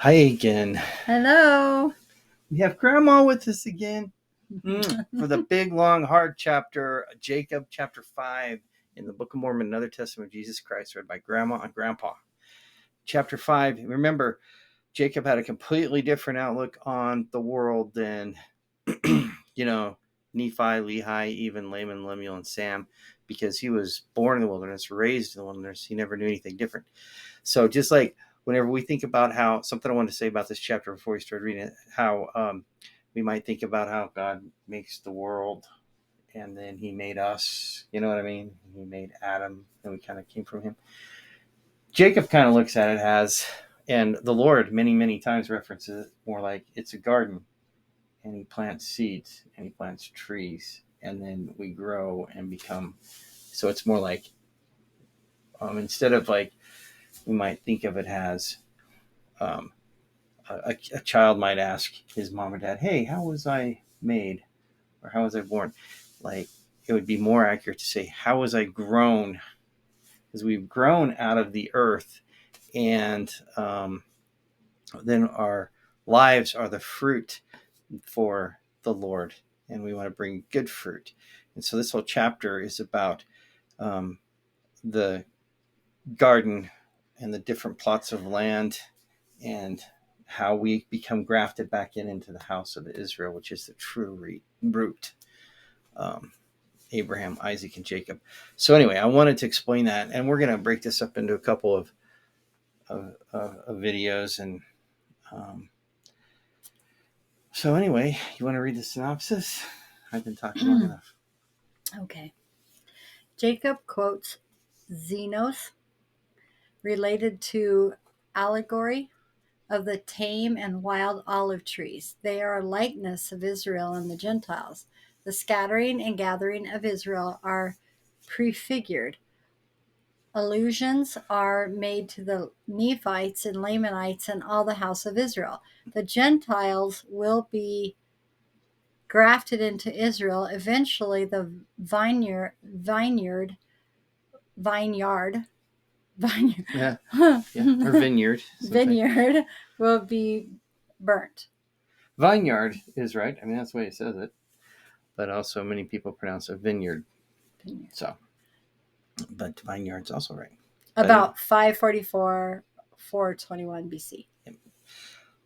Hi again. Hello. We have Grandma with us again for the big, long, hard chapter, Jacob, chapter 5 in the Book of Mormon, another testament of Jesus Christ, read by Grandma and Grandpa. Chapter 5, remember, Jacob had a completely different outlook on the world than, Nephi, Lehi, even Laman, Lemuel, and Sam, because he was born in the wilderness, raised in the wilderness. He never knew anything different. So just like whenever we think about how something I wanted to say about this chapter before we start reading it, how we might think about how God makes the world and then he made us, you know what I mean? He made Adam and we kind of came from him. Jacob kind of looks at it as, and the Lord many, many times references it more like it's a garden and he plants seeds and he plants trees and then we grow and become. So it's more like, instead of like, we might think of it as, um, a child might ask his mom or dad, "Hey, how was I made, or how was I born?" Like, it would be more accurate to say, "How was I grown?" Because we've grown out of the earth, and then our lives are the fruit for the Lord, and we want to bring good fruit. And so this whole chapter is about the garden and the different plots of land and how we become grafted back into the house of Israel, which is the true root. Um, Abraham, Isaac, and Jacob. So anyway, I wanted to explain that, and we're going to break this up into a couple of videos. And so anyway, you want to read the synopsis? I've been talking long enough. Okay. Jacob quotes Xenos related to allegory of the tame and wild olive trees. They are a likeness of Israel and the Gentiles. The scattering and gathering of Israel are prefigured. Allusions are made to the Nephites and Lamanites and all the house of Israel. The Gentiles will be grafted into Israel. Eventually, the vineyard, vineyard, Yeah, yeah, or vineyard sometimes. vineyard will be burnt. Vineyard is right. I mean, that's the way it says it. But also, many people pronounce it vineyard. Vineyard. So, but vineyard's also right. But anyway. About 544, 421 BC.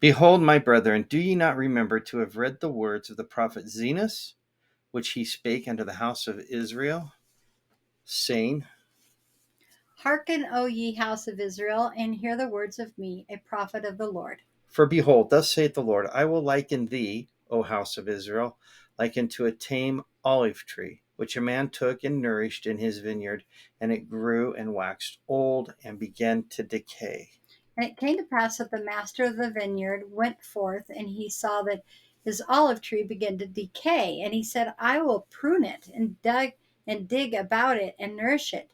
Behold, my brethren, do ye not remember to have read the words of the prophet Zenos, which he spake unto the house of Israel, saying, Hearken, O ye house of Israel, and hear the words of me, a prophet of the Lord. For behold, thus saith the Lord, I will liken thee, O house of Israel, like unto a tame olive tree, which a man took and nourished in his vineyard, and it grew and waxed old and began to decay. And it came to pass that the master of the vineyard went forth, and he saw that his olive tree began to decay. And he said, I will prune it and dig about it and nourish it,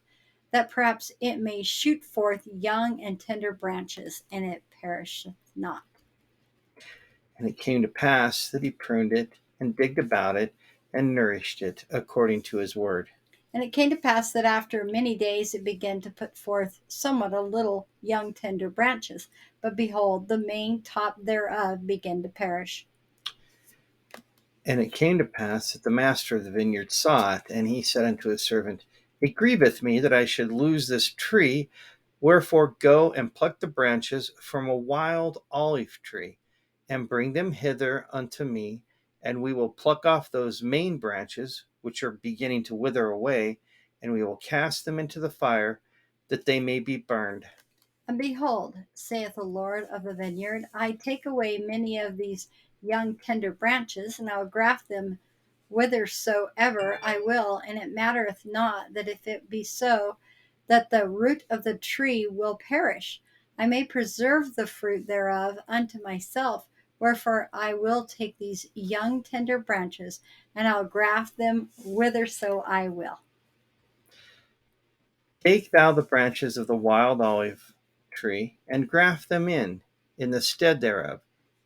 that perhaps it may shoot forth young and tender branches, and it perisheth not. And it came to pass that he pruned it and digged about it and nourished it according to his word. And it came to pass that after many days it began to put forth somewhat a little young tender branches. But behold, the main top thereof began to perish. And it came to pass that the master of the vineyard saw it, and he said unto his servant, It grieveth me that I should lose this tree. Wherefore go and pluck the branches from a wild olive tree, and bring them hither unto me, and we will pluck off those main branches, which are beginning to wither away, and we will cast them into the fire, that they may be burned. And behold, saith the Lord of the vineyard, I take away many of these young tender branches, and I will graft them whithersoever I will, and it mattereth not that if it be so, that the root of the tree will perish. I may preserve the fruit thereof unto myself. Wherefore I will take these young tender branches, and I'll graft them whitherso I will. Take thou the branches of the wild olive tree, and graft them in the stead thereof,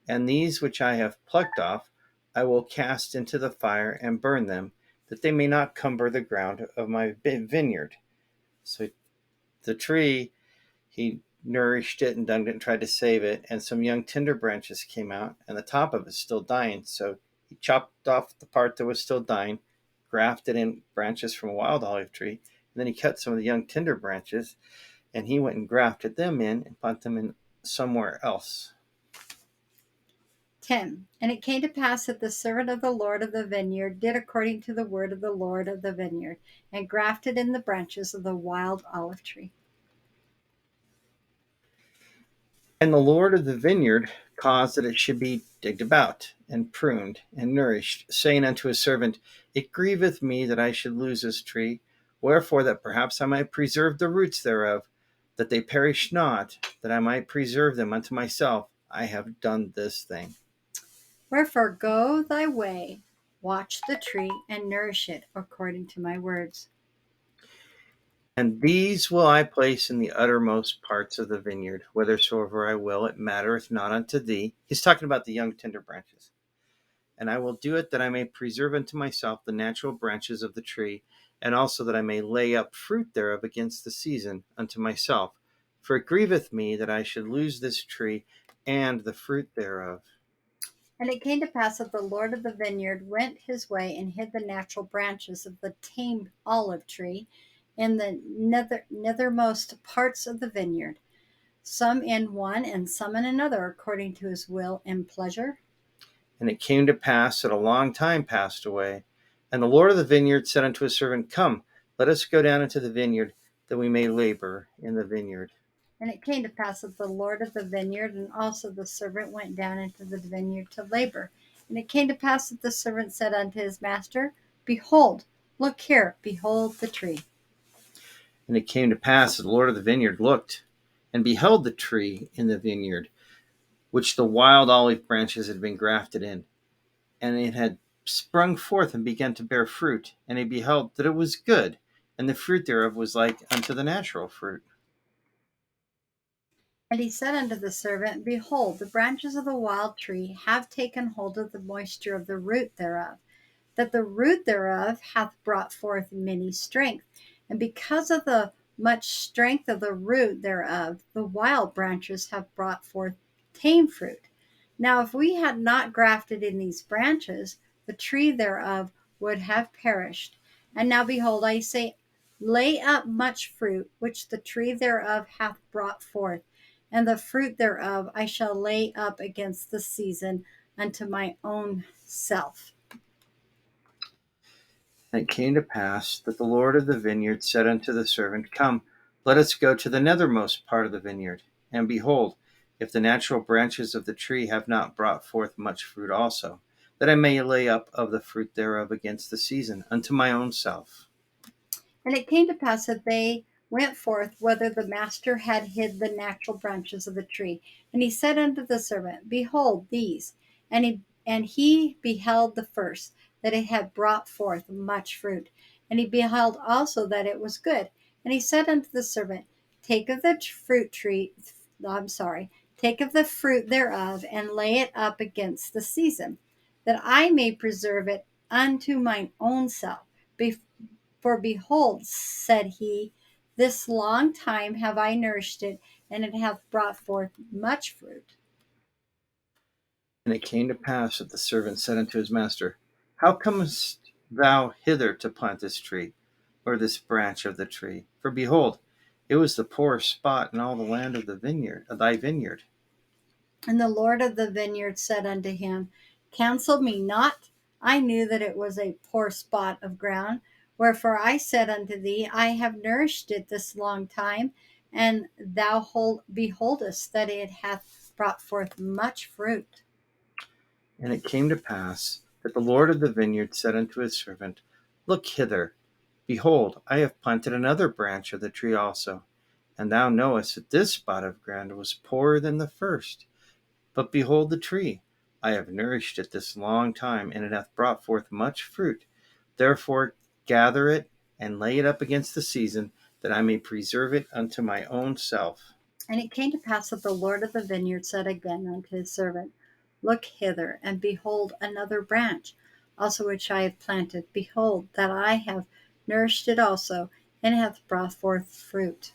and these which I have plucked off I will cast into the fire and burn them, that they may not cumber the ground of my vineyard. So the tree, he nourished it and dug it and tried to save it, and some young tender branches came out, and the top of it's still dying. So he chopped off the part that was still dying, grafted in branches from a wild olive tree, and then he cut some of the young tender branches, and he went and grafted them in and planted them in somewhere else. 10. And it came to pass that the servant of the Lord of the vineyard did according to the word of the Lord of the vineyard, and grafted in the branches of the wild olive tree. And the Lord of the vineyard caused that it should be digged about, and pruned, and nourished, saying unto his servant, It grieveth me that I should lose this tree, wherefore that perhaps I might preserve the roots thereof, that they perish not, that I might preserve them unto myself, I have done this thing. Wherefore go thy way, watch the tree, and nourish it according to my words. And these will I place in the uttermost parts of the vineyard, whithersoever I will, it mattereth not unto thee. He's talking about the young tender branches. And I will do it that I may preserve unto myself the natural branches of the tree, and also that I may lay up fruit thereof against the season unto myself. For it grieveth me that I should lose this tree and the fruit thereof. And it came to pass that the Lord of the vineyard went his way and hid the natural branches of the tame olive tree in the nethermost parts of the vineyard, some in one and some in another, according to his will and pleasure. And it came to pass that a long time passed away, and the Lord of the vineyard said unto his servant, Come, let us go down into the vineyard, that we may labor in the vineyard. And it came to pass that the Lord of the vineyard and also the servant went down into the vineyard to labor. And it came to pass that the servant said unto his master, Behold, look here, behold the tree. And it came to pass that the Lord of the vineyard looked, and beheld the tree in the vineyard, which the wild olive branches had been grafted in. And it had sprung forth and began to bear fruit. And he beheld that it was good, and the fruit thereof was like unto the natural fruit. And he said unto the servant, Behold, the branches of the wild tree have taken hold of the moisture of the root thereof, that the root thereof hath brought forth many strength. And because of the much strength of the root thereof, the wild branches have brought forth tame fruit. Now, if we had not grafted in these branches, the tree thereof would have perished. And now, behold, I say, lay up much fruit, which the tree thereof hath brought forth, and the fruit thereof I shall lay up against the season unto my own self. And it came to pass that the Lord of the vineyard said unto the servant, Come, let us go to the nethermost part of the vineyard. And behold, if the natural branches of the tree have not brought forth much fruit also, that I may lay up of the fruit thereof against the season unto my own self. And it came to pass that they went forth whither the master had hid the natural branches of the tree. And he said unto the servant, Behold these. And he beheld the first, that it had brought forth much fruit. And he beheld also that it was good. And he said unto the servant, Take of the fruit tree, I'm sorry, take of the fruit thereof, and lay it up against the season, that I may preserve it unto mine own self. For behold, said he, this long time have I nourished it, and it hath brought forth much fruit. And it came to pass that the servant said unto his master, How comest thou hither to plant this tree, or this branch of the tree? For behold, it was the poorest spot in all the land of the vineyard, of thy vineyard. And the Lord of the vineyard said unto him, Cancel me not. I knew that it was a poor spot of ground. Wherefore I said unto thee, I have nourished it this long time, and thou beholdest that it hath brought forth much fruit. And it came to pass that the Lord of the vineyard said unto his servant, Look hither. Behold, I have planted another branch of the tree also. And thou knowest that this spot of ground was poorer than the first. But behold the tree. I have nourished it this long time, and it hath brought forth much fruit. Therefore gather it, and lay it up against the season, that I may preserve it unto my own self. And it came to pass that the Lord of the vineyard said again unto his servant, Look hither, and behold another branch, also which I have planted. Behold, that I have nourished it also, and it hath brought forth fruit.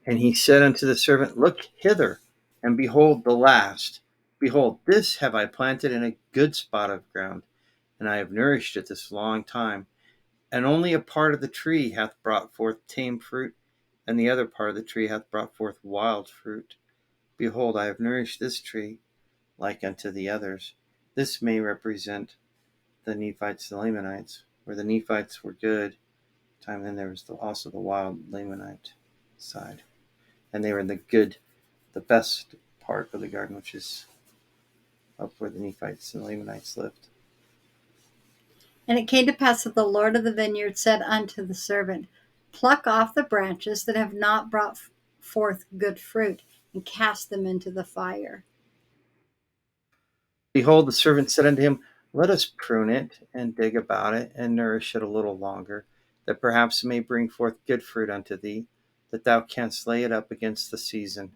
And he said unto the servant, Look hither, and behold the last. Behold, this have I planted in a good spot of ground, and I have nourished it this long time. And only a part of the tree hath brought forth tame fruit, and the other part of the tree hath brought forth wild fruit. Behold, I have nourished this tree like unto the others. This may represent the Nephites and the Lamanites, where the Nephites were good time, then there was also the wild Lamanite side. And they were in the good, the best part of the garden, which is up where the Nephites and the Lamanites lived. And it came to pass that the Lord of the vineyard said unto the servant, Pluck off the branches that have not brought forth good fruit, and cast them into the fire. Behold, the servant said unto him, Let us prune it, and dig about it, and nourish it a little longer, that perhaps it may bring forth good fruit unto thee, that thou canst lay it up against the season.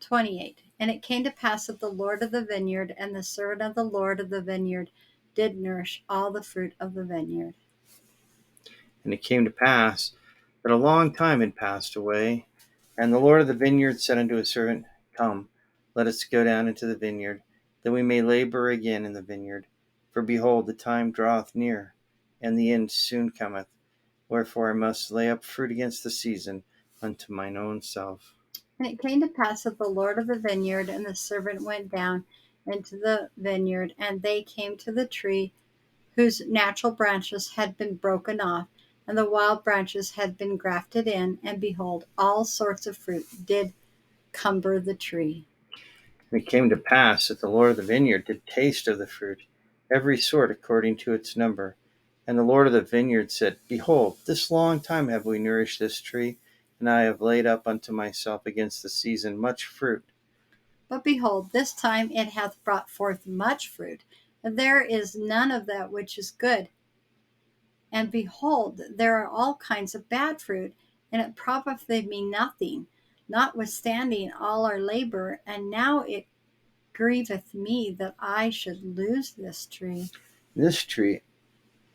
28. And it came to pass that the Lord of the vineyard and the servant of the Lord of the vineyard did nourish all the fruit of the vineyard. And it came to pass that a long time had passed away, and the Lord of the vineyard said unto his servant, Come, let us go down into the vineyard, that we may labor again in the vineyard. For behold, the time draweth near, and the end soon cometh. Wherefore I must lay up fruit against the season unto mine own self. And it came to pass that the Lord of the vineyard and the servant went down into the vineyard, and they came to the tree whose natural branches had been broken off, and the wild branches had been grafted in, and behold, all sorts of fruit did cumber the tree. And it came to pass that the Lord of the vineyard did taste of the fruit, every sort according to its number. And the Lord of the vineyard said, Behold, this long time have we nourished this tree, and I have laid up unto myself against the season much fruit. But behold, this time it hath brought forth much fruit, and there is none of that which is good. And behold, there are all kinds of bad fruit, and it profiteth me nothing, notwithstanding all our labor. And now it grieveth me that I should lose this tree. This tree,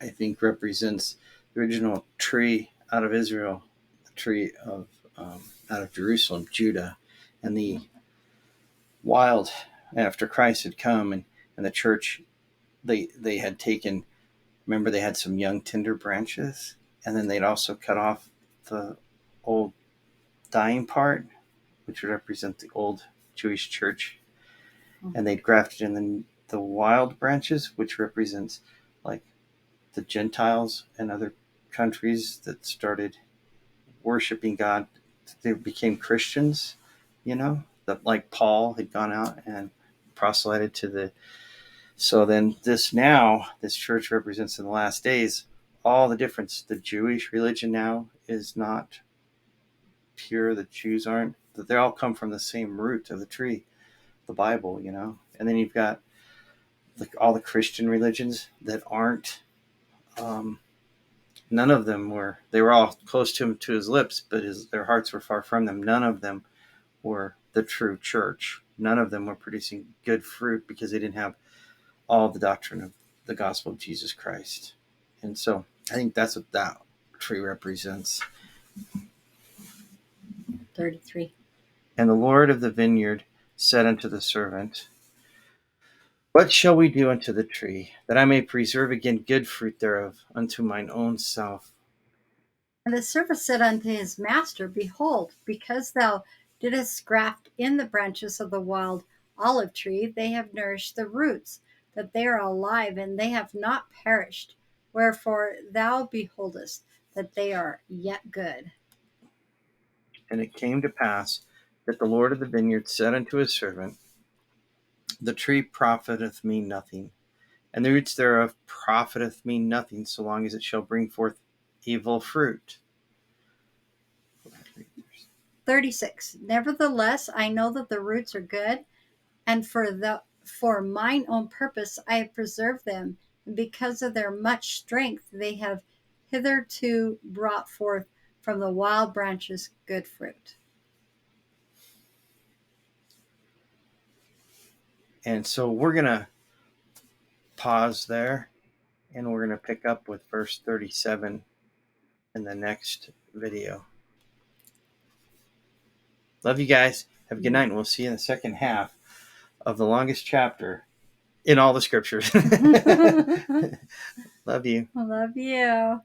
I think, represents the original tree out of Israel, the tree of out of Jerusalem, Judah, and the wild after Christ had come and the church they had taken. Remember, they had some young tender branches, and then they'd also cut off the old dying part, which would represent the old Jewish church, and they'd grafted in the wild branches, which represents like the Gentiles and other countries that started worshiping God. They became Christians, that like Paul had gone out and proselyted to the. So then this church represents in the last days all the difference. The Jewish religion now is not pure. The Jews aren't. That they all come from the same root of the tree, the Bible. And then you've got all the Christian religions that aren't. None of them were. They were all close to him to his lips, but their hearts were far from them. None of them were the true church. None of them were producing good fruit because they didn't have all the doctrine of the gospel of Jesus Christ. And so I think that's what that tree represents. 33. And the Lord of the vineyard said unto the servant, What shall we do unto the tree, that I may preserve again good fruit thereof unto mine own self? And the servant said unto his master, Behold, because thou didst graft in the branches of the wild olive tree, they have nourished the roots, that they are alive, and they have not perished. Wherefore thou beholdest that they are yet good. And it came to pass that the Lord of the vineyard said unto his servant, The tree profiteth me nothing, and the roots thereof profiteth me nothing, so long as it shall bring forth evil fruit. 36. Nevertheless, I know that the roots are good, and for mine own purpose I have preserved them, and because of their much strength they have hitherto brought forth from the wild branches good fruit. And so we're going to pause there, and we're going to pick up with verse 37 in the next video. Love you guys. Have a good night, and we'll see you in the second half of the longest chapter in all the scriptures. Love you. I love you.